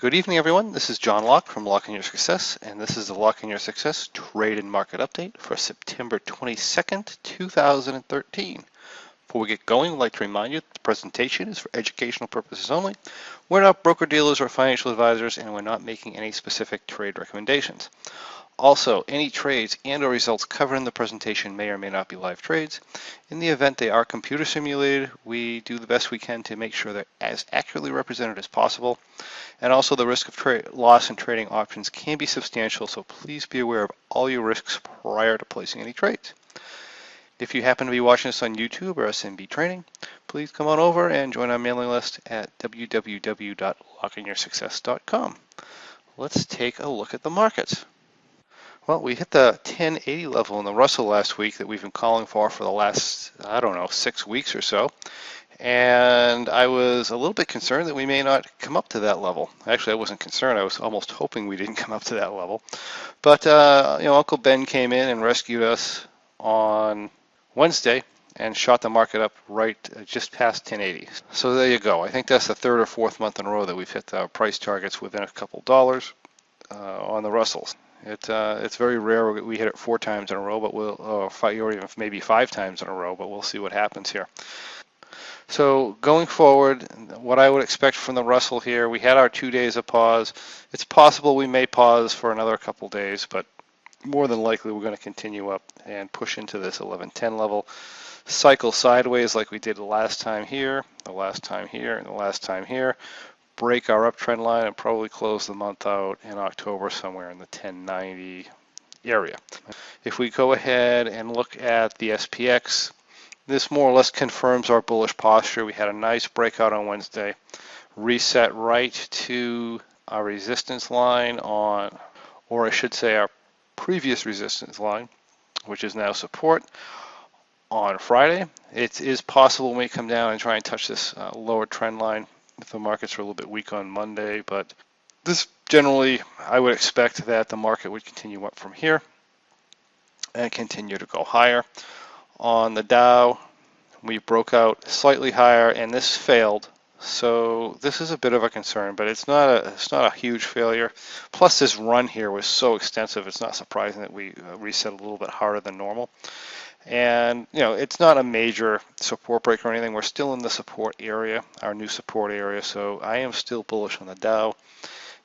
Good evening, everyone. This is John Locke from Locke in Your Success, and this is the Locke in Your Success Trade and Market Update for September 22nd, 2013. Before we get going, I'd like to remind you that the presentation is for educational purposes only. We're not broker-dealers or financial advisors, and we're not making any specific trade recommendations. Also, any trades and/or results covered in the presentation may or may not be live trades. In the event they are computer simulated, we do the best we can to make sure they're as accurately represented as possible. And also, the risk of loss in trading options can be substantial, so please be aware of all your risks prior to placing any trades. If you happen to be watching this on YouTube or SMB Training, please come on over and join our mailing list at www.lockeinyoursuccess.com. Let's take a look at the markets. Well, we hit the 1080 level in the Russell last week that we've been calling for the last, 6 weeks or so. And I was a little bit concerned that we may not come up to that level. Actually, I wasn't concerned. I was almost hoping we didn't come up to that level. But, Uncle Ben came in and rescued us on Wednesday and shot the market up right just past 1080. So there you go. I think that's the third or fourth month in a row that we've hit our price targets within a couple dollars on the Russells. It's very rare we hit it 4 times in a row, but or even maybe 5 times in a row, but we'll see what happens here. So going forward, what I would expect from the Russell here, we had our 2 days of pause. It's possible we may pause for another couple days, but more than likely we're going to continue up and push into this 1110 level, cycle sideways like we did the last time here, the last time here, and the last time here, break our uptrend line and probably close the month out in October somewhere in the 1090 area. If we go ahead and look at the SPX, this more or less confirms our bullish posture. We had a nice breakout on Wednesday, reset right to our resistance line on, or I should say our previous resistance line, which is now support on Friday. It is possible we may come down and try and touch this lower trend line if the markets are a little bit weak on Monday, but this generally, I would expect that the market would continue up from here and continue to go higher. On the Dow, we broke out slightly higher, and this failed. So this is a bit of a concern, but it's not a huge failure. Plus, this run here was so extensive, it's not surprising that we reset a little bit harder than normal. And, it's not a major support break or anything. We're still in the support area, our new support area. So I am still bullish on the Dow.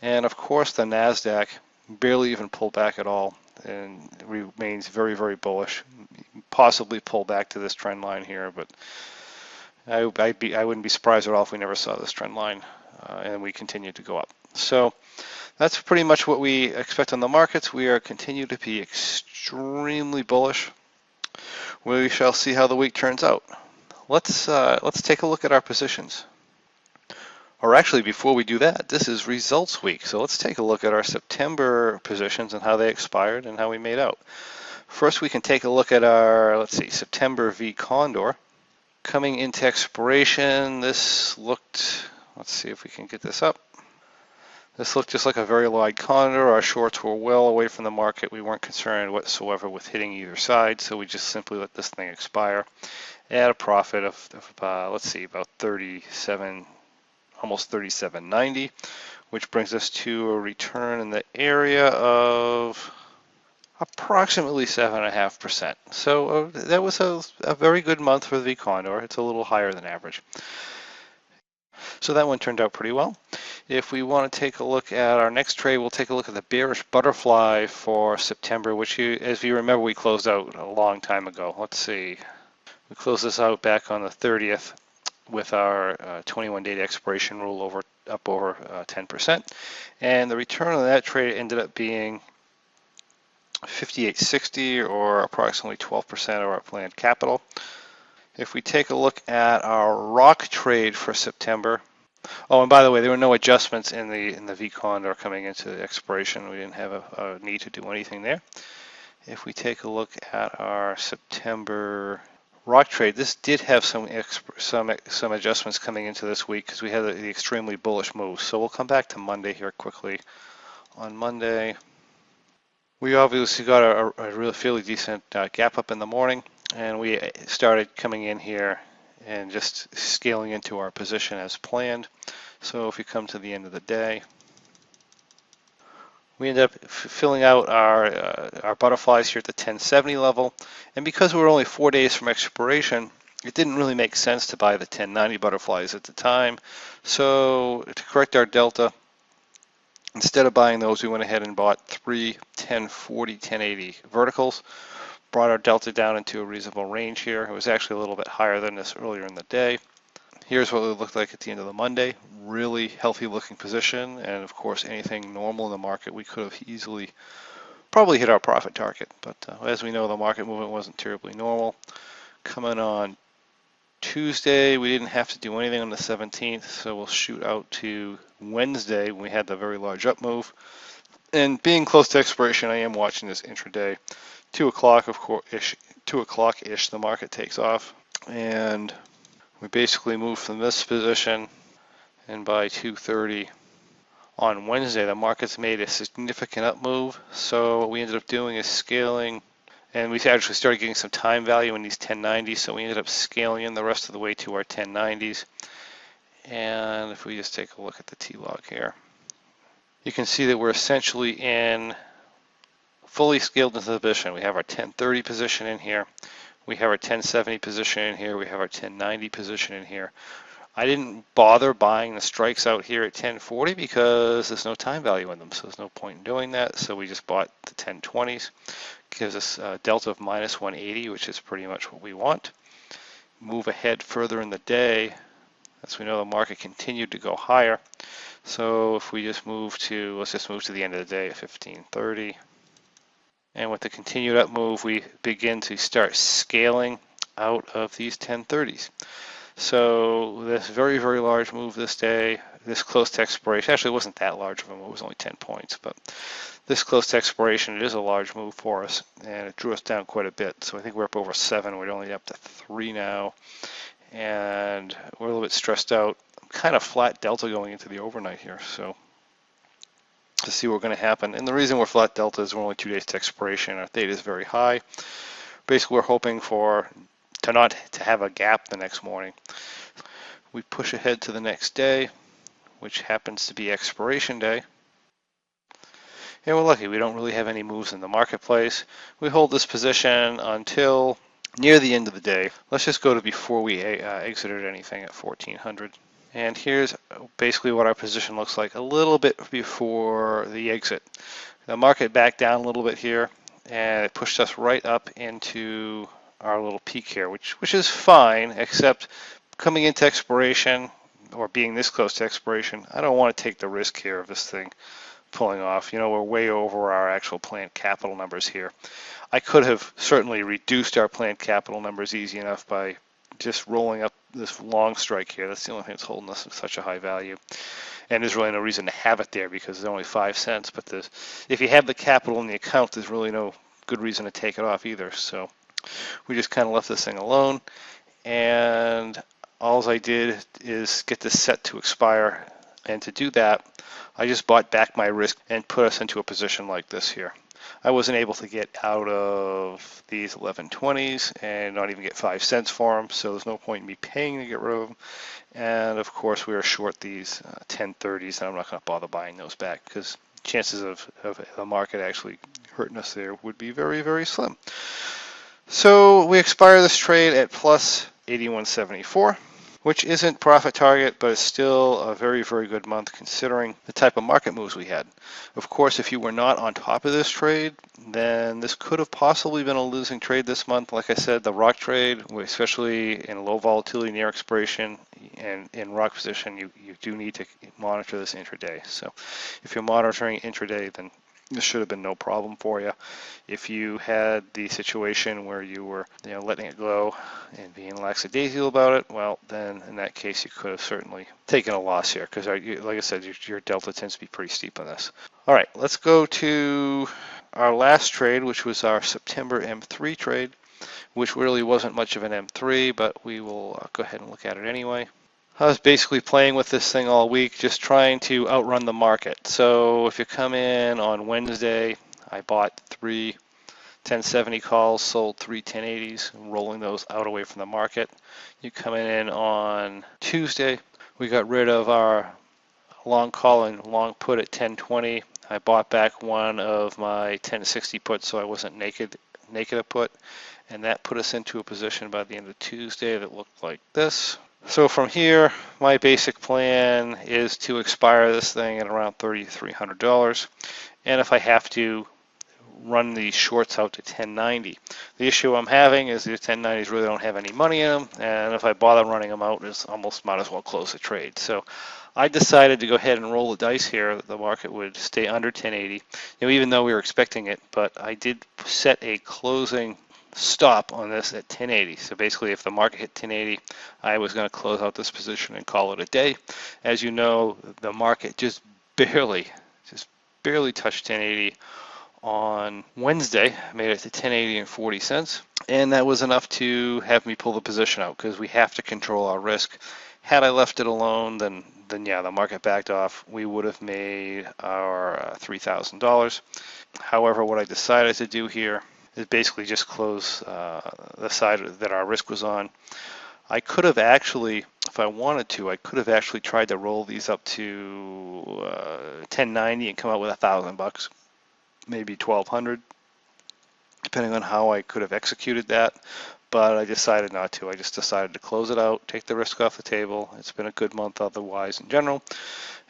And of course, the NASDAQ barely even pulled back at all and remains very, very bullish. Possibly pull back to this trend line here, but I wouldn't be surprised at all if we never saw this trend line and we continue to go up. So that's pretty much what we expect on the markets. We are continue to be extremely bullish. We shall see how the week turns out. Let's take a look at our positions. Or actually, before we do that, this is results week. So let's take a look at our September positions and how they expired and how we made out. First, we can take a look at our, September V Condor. Coming into expiration, this looked, let's see if we can get this up. This looked just like a very wide condor. Our shorts were well away from the market. We weren't concerned whatsoever with hitting either side, so we just simply let this thing expire at a profit of about 37, almost 37.90, which brings us to a return in the area of approximately 7.5%. So that was a very good month for the V Condor. It's a little higher than average. So that one turned out pretty well. If we want to take a look at our next trade, we'll take a look at the Bearish Butterfly for September, which, as you remember, we closed out a long time ago. Let's see. We closed this out back on the 30th with our 21-day expiration rule up over 10%. And the return on that trade ended up being 58.60, or approximately 12% of our planned capital. If we take a look at our ROCK trade for September, and by the way, there were no adjustments in the V Condor coming into the expiration. We didn't have a need to do anything there. If we take a look at our September ROCK trade, this did have some adjustments coming into this week because we had the extremely bullish move. So we'll come back to Monday here quickly. On Monday, we obviously got a really fairly decent gap up in the morning, and we started coming in here and just scaling into our position as planned. So if we come to the end of the day, We ended up filling out our butterflies here at the 1070 level, and because we were only 4 days from expiration, it didn't really make sense to buy the 1090 butterflies at the time. So to correct our delta, instead of buying those, we went ahead and bought 3 1040 1080 verticals, brought our delta down into a reasonable range here. It was actually a little bit higher than this earlier in the day. Here's what it looked like at the end of the Monday. Really healthy looking position, and of course anything normal in the market we could have easily probably hit our profit target, but as we know, the market movement wasn't terribly normal. Coming on Tuesday, we didn't have to do anything on the 17th, so we'll shoot out to Wednesday when we had the very large up move. And being close to expiration, I am watching this intraday. 2 o'clock, of course, 2 o'clock-ish, the market takes off, and we basically move from this position, and by 2:30 on Wednesday, the market's made a significant up move. So what we ended up doing is scaling, and we actually started getting some time value in these 1090s, so we ended up scaling in the rest of the way to our 1090s. And if we just take a look at the T-log here, you can see that we're essentially in fully scaled into the position. We have our 1030 position in here. We have our 1070 position in here. We have our 1090 position in here. I didn't bother buying the strikes out here at 1040 because there's no time value in them, so there's no point in doing that. So we just bought the 1020s. Gives us a delta of minus 180, which is pretty much what we want. Move ahead further in the day, as we know the market continued to go higher. So if we just move to, let's just move to the end of the day at 1530. And with the continued up move, we begin to start scaling out of these 1030s. So this very, very large move this day, this close to expiration, actually it wasn't that large of a move, it was only 10 points, but this close to expiration, it is a large move for us, and it drew us down quite a bit. So I think we're up over 7, we're only up to 3 now, and we're a little bit stressed out. Kind of flat delta going into the overnight here, so to see what's going to happen. And the reason we're flat delta is we're only 2 days to expiration. Our theta is very high. Basically, we're hoping to not to have a gap the next morning. We push ahead to the next day, which happens to be expiration day. And we're lucky, we don't really have any moves in the marketplace. We hold this position until near the end of the day. Let's just go to before we exited anything at 1400. And here's basically what our position looks like a little bit before the exit. The market backed down a little bit here, and it pushed us right up into our little peak here, which is fine, except coming into expiration, or being this close to expiration, I don't want to take the risk here of this thing pulling off. You know, we're way over our actual planned capital numbers here. I could have certainly reduced our planned capital numbers easy enough by just rolling up this long strike here. That's the only thing that's holding us at such a high value. And there's really no reason to have it there because it's only 5 cents. But if you have the capital in the account, there's really no good reason to take it off either. So we just kind of left this thing alone. And all I did is get this set to expire. And to do that, I just bought back my risk and put us into a position like this here. I wasn't able to get out of these 1120s and not even get 5 cents for them, so there's no point in me paying to get rid of them. And of course, we are short these 1030s, and I'm not going to bother buying those back because chances of the market actually hurting us there would be very, very slim. So we expire this trade at plus 81.74. Which isn't profit target, but it's still a very, very good month considering the type of market moves we had. Of course, if you were not on top of this trade, then this could have possibly been a losing trade this month. Like I said, the ROCK trade, especially in low volatility near expiration and in ROCK position, you do need to monitor this intraday. So if you're monitoring intraday, then this should have been no problem for you. If you had the situation where you were, letting it go and being lackadaisical about it, well, then in that case, you could have certainly taken a loss here because, like I said, your delta tends to be pretty steep on this. All right, let's go to our last trade, which was our September M3 trade, which really wasn't much of an M3, but we will go ahead and look at it anyway. I was basically playing with this thing all week, just trying to outrun the market. So if you come in on Wednesday, I bought 3 1070 calls, sold 3 1080s, rolling those out away from the market. You come in on Tuesday, we got rid of our long call and long put at 1020. I bought back one of my 1060 puts so I wasn't naked a put, and that put us into a position by the end of Tuesday that looked like this. So from here, my basic plan is to expire this thing at around $3,300, and if I have to, run these shorts out to 1090. The issue I'm having is the 1090s really don't have any money in them, and if I bother running them out, it's almost might as well close the trade. So I decided to go ahead and roll the dice here that the market would stay under 1080, even though we were expecting it, but I did set a closing stop on this at 1080. So basically, if the market hit 1080, I was going to close out this position and call it a day. As you know, the market just barely touched 1080 on Wednesday, made it to 1080 and 40 cents, and that was enough to have me pull the position out because we have to control our risk. Had I left it alone, then yeah, the market backed off. We would have made our $3,000. However, what I decided to do here is basically just close the side that our risk was on. I could have actually, if I wanted to, I could have actually tried to roll these up to 1090 and come out with $1,000. Maybe 1,200, depending on how I could have executed that, but I decided not to. I just decided to close it out, take the risk off the table. It's been a good month otherwise in general,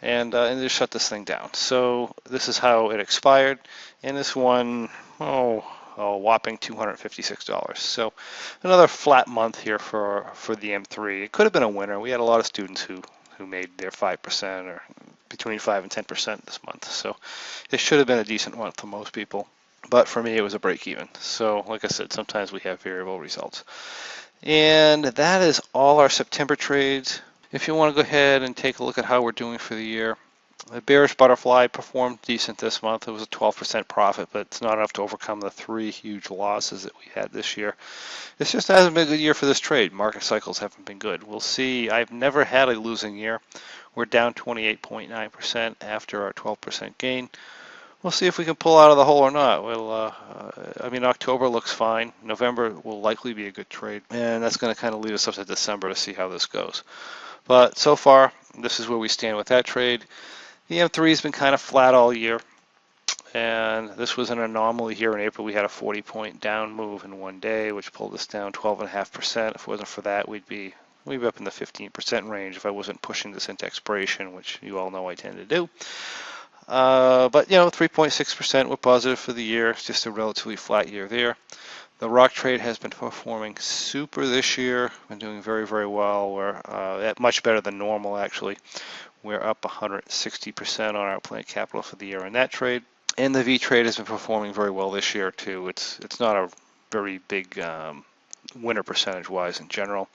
and just shut this thing down. So this is how it expired, and this one, a whopping $256. So another flat month here for the M3. It could have been a winner. We had a lot of students who made their 5% or between 5 and 10% this month. So it should have been a decent month for most people. But for me, it was a break even. So like I said, sometimes we have variable results. And that is all our September trades. If you want to go ahead and take a look at how we're doing for the year, the Bearish Butterfly performed decent this month. It was a 12% profit, but it's not enough to overcome the 3 huge losses that we had this year. It just hasn't been a good year for this trade. Market cycles haven't been good. We'll see. I've never had a losing year. We're down 28.9% after our 12% gain. We'll see if we can pull out of the hole or not. I mean, October looks fine. November will likely be a good trade, and that's going to kind of lead us up to December to see how this goes. But so far, this is where we stand with that trade. The M3 has been kind of flat all year, and this was an anomaly here in April. We had a 40-point down move in one day, which pulled us down 12.5%. If it wasn't for that, we'd be up in the 15% range if I wasn't pushing this into expiration, which you all know I tend to do. But 3.6% were positive for the year. It's just a relatively flat year there. The ROCK trade has been performing super this year. Been doing very, very well. We're much better than normal, actually. We're up 160% on our planned capital for the year in that trade. And the V trade has been performing very well this year too. It's not a very big winner percentage-wise in general.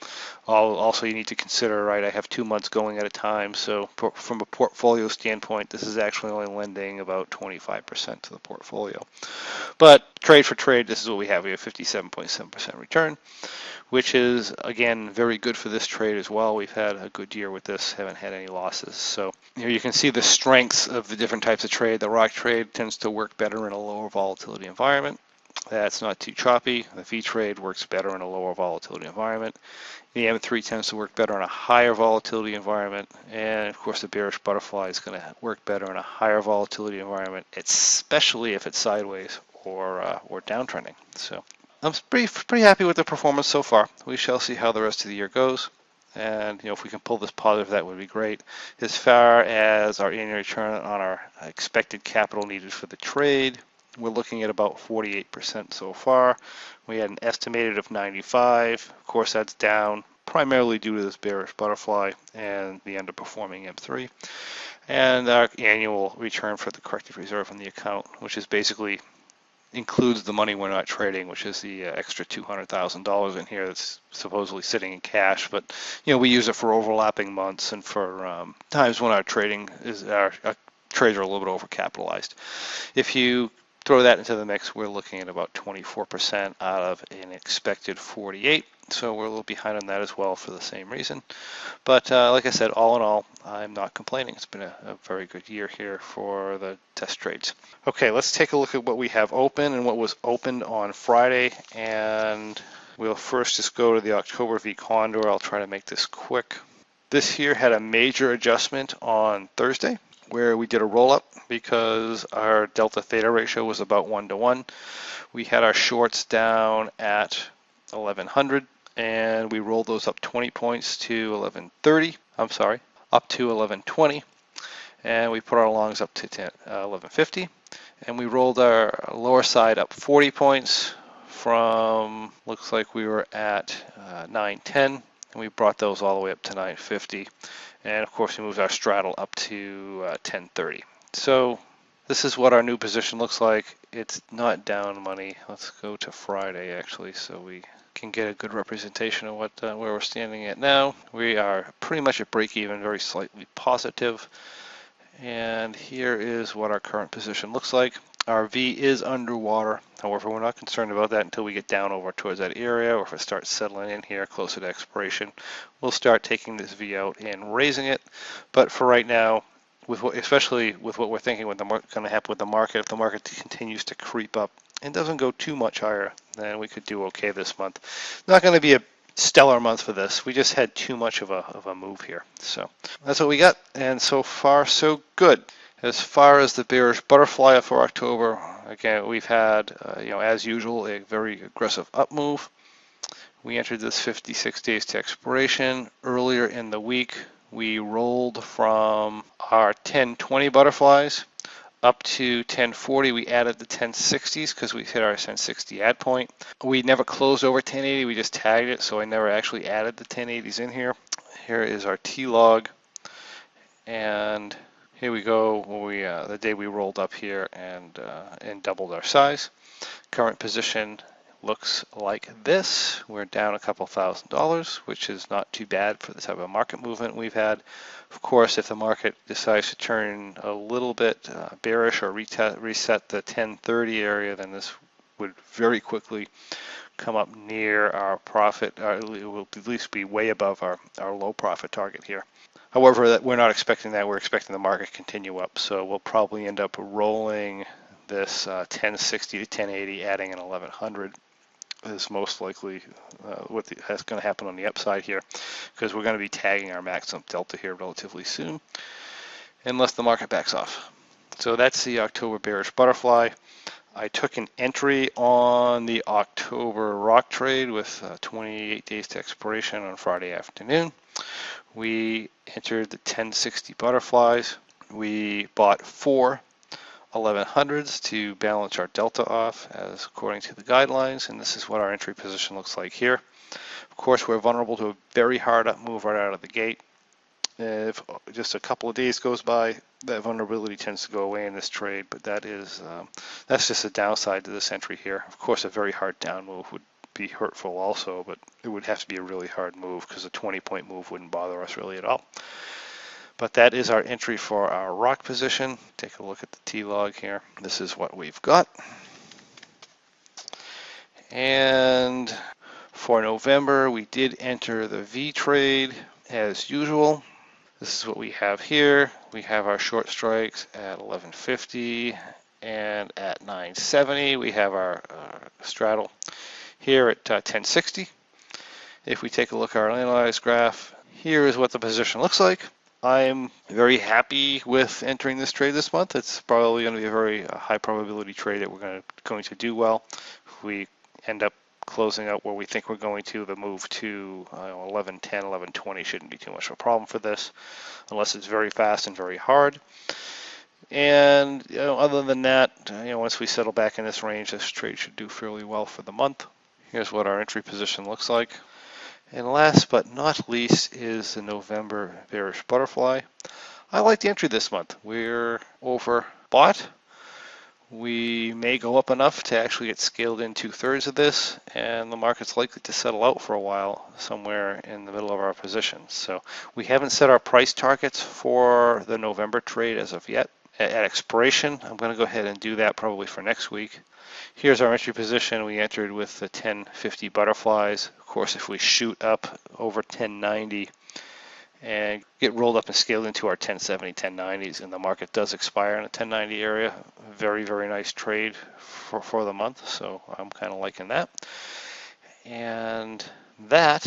Also, you need to consider, right, I have 2 months going at a time, so from a portfolio standpoint, this is actually only lending about 25% to the portfolio. But trade for trade, this is what we have. We have 57.7% return, which is, again, very good for this trade as well. We've had a good year with this, haven't had any losses. So here you can see the strengths of the different types of trade. The ROCK trade tends to work better in a lower volatility environment. That's not too choppy. The V trade works better in a lower volatility environment. The M3 tends to work better in a higher volatility environment. And of course, the Bearish Butterfly is going to work better in a higher volatility environment, especially if it's sideways or downtrending. So I'm pretty happy with the performance so far. We shall see how the rest of the year goes. And if we can pull this positive, that would be great. As far as our annual return on our expected capital needed for the trade, we're looking at about 48% so far. We had an estimated of 95. Of course, that's down primarily due to this Bearish Butterfly and the underperforming M3. And our annual return for the corrective reserve on the account, which is basically includes the money we're not trading, which is the extra $200,000 in here that's supposedly sitting in cash. But we use it for overlapping months and for times when our trades are a little bit overcapitalized. If you throw that into the mix, we're looking at about 24% out of an expected 48. So we're a little behind on that as well for the same reason. But like I said, all in all, I'm not complaining. It's been a very good year here for the test trades. Okay, let's take a look at what we have open and what was opened on Friday. And we'll first just go to the October V Condor. I'll try to make this quick. This here had a major adjustment on Thursday. where we did a roll up because our delta theta ratio was about 1 to 1. We had our shorts down at 1100 and we rolled those up 20 points to 1130. I'm sorry, up to 1120. And we put our longs up to 1150. And we rolled our lower side up 40 points from, looks like we were at 910. And we brought those all the way up to 950. And of course we moved our straddle up to 1030. So this is what our new position looks like. It's not down money. Let's go to Friday actually so we can get a good representation of what where we're standing at now. We are pretty much at break even, very slightly positive. And here is what our current position looks like. Our V is underwater. However, we're not concerned about that until we get down over towards that area, or if it starts settling in here closer to expiration. We'll start taking this V out and raising it. But for right now, especially with what we're thinking what's going to happen with the market, if the market continues to creep up and doesn't go too much higher, then we could do okay this month. Not going to be a stellar month for this. We just had too much of a move here. So that's what we got, and so far so good. As far as the bearish butterfly for October, again, we've had, as usual, a very aggressive up move. We entered this 56 days to expiration. Earlier in the week, we rolled from our 1020 butterflies up to 1040. We added the 1060s because we hit our 1060 add point. We never closed over 1080. We just tagged it, so I never actually added the 1080s in here. Here is our T-log, and here we go. The day we rolled up here and doubled our size. Current position looks like this. We're down a couple $1,000s, which is not too bad for the type of market movement we've had. Of course, if the market decides to turn a little bit bearish or reset the 1030 area, then this would very quickly come up near our profit. It will at least be way above our low profit target here. However, we're not expecting that. We're expecting the market to continue up. So we'll probably end up rolling this 1060 to 1080, adding an 1100 is most likely what's going to happen on the upside here, because we're going to be tagging our maximum delta here relatively soon, unless the market backs off. So that's the October bearish butterfly. I took an entry on the October rock trade with 28 days to expiration on Friday afternoon. We entered the 1060 butterflies. We bought 4 1100s to balance our delta off as according to the guidelines, and this is what our entry position looks like here. Of course, we're vulnerable to a very hard up move right out of the gate. If just a couple of days goes by, that vulnerability tends to go away in this trade, but that's just a downside to this entry here. Of course, a very hard down move would be hurtful also, but it would have to be a really hard move because a 20-point move wouldn't bother us really at all. But that is our entry for our rock position. Take a look at the T-log here. This is what we've got. And for November, we did enter the V trade as usual. This is what we have here. We have our short strikes at 1150 and at 970. We have our straddle here at 1060. If we take a look at our analyzed graph, here is what the position looks like. I'm very happy with entering this trade this month. It's probably going to be a very high probability trade that we're going to do well. If we end up closing out where we think we're going to, the move to 1110, 1120 shouldn't be too much of a problem for this, unless it's very fast and very hard. And other than that, once we settle back in this range, this trade should do fairly well for the month. Here's what our entry position looks like. And last but not least is the November bearish butterfly. I like the entry this month. We're overbought. We may go up enough to actually get scaled in 2/3 of this, and the market's likely to settle out for a while somewhere in the middle of our position. So we haven't set our price targets for the November trade as of yet. At expiration, I'm going to go ahead and do that probably for next week. Here's our entry position. We entered with the 1050 butterflies. Of course, if we shoot up over 1090 and get rolled up and scaled into our 1070, 1090s, and the market does expire in the 1090 area, very, very nice trade for the month. So I'm kind of liking that. And that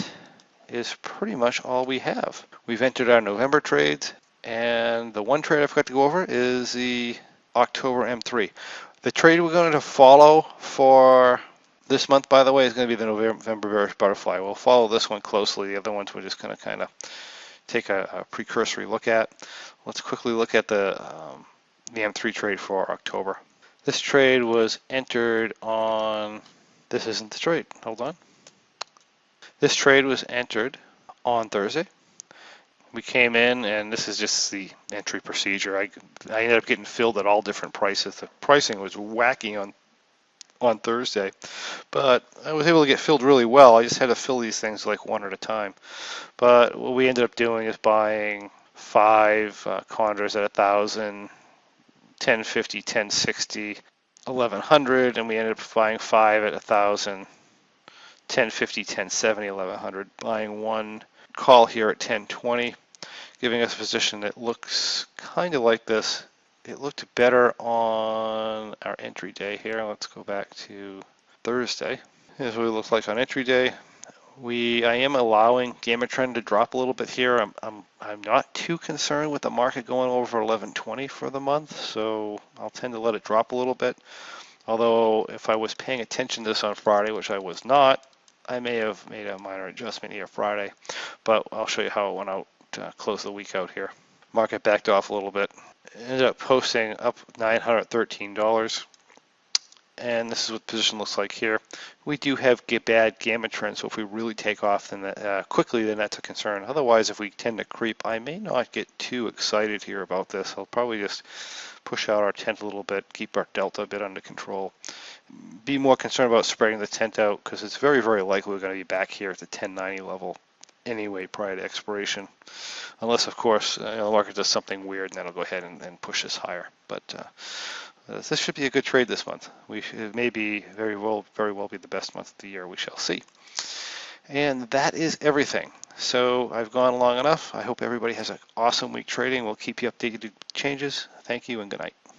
is pretty much all we have. We've entered our November trades. And the one trade I forgot to go over is the October M3. The trade we're going to follow for this month, by the way, is going to be the November Bearish Butterfly. We'll follow this one closely. The other ones we're just going to kind of take a precursory look at. Let's quickly look at the M3 trade for October. This trade was entered on, this isn't the trade, hold on. This trade was entered on Thursday. We came in, and this is just the entry procedure. I ended up getting filled at all different prices. The pricing was wacky on Thursday, but I was able to get filled really well. I just had to fill these things like one at a time. But what we ended up doing is buying 5 condors at 1,000, 1050, 1060, 1100, and we ended up buying 5 at 1,000, 1050, 1070, 1100, buying one call here at 1020, giving us a position that looks kind of like this. It looked better on our entry day here. Let's go back to Thursday. Here's what it looks like on entry day. I am allowing gamma trend to drop a little bit here. I'm not too concerned with the market going over 1120 for the month, so I'll tend to let it drop a little bit. Although if I was paying attention to this on Friday, which I was not, I may have made a minor adjustment here Friday, but I'll show you how it went out to close the week out here. Market backed off a little bit. Ended up posting up $913. And this is what the position looks like here. We do have bad gamma trends, so if we really take off then quickly, then that's a concern. Otherwise, if we tend to creep, I may not get too excited here about this. I'll probably just push out our tent a little bit, keep our delta a bit under control. Be more concerned about spreading the tent out because it's very, very likely we're going to be back here at the 1090 level anyway prior to expiration. Unless, of course, the market does something weird, and then I'll go ahead and push this higher. But this should be a good trade this month. It may be very well be the best month of the year. We shall see. And that is everything. So I've gone long enough. I hope everybody has an awesome week trading. We'll keep you updated with changes. Thank you and good night.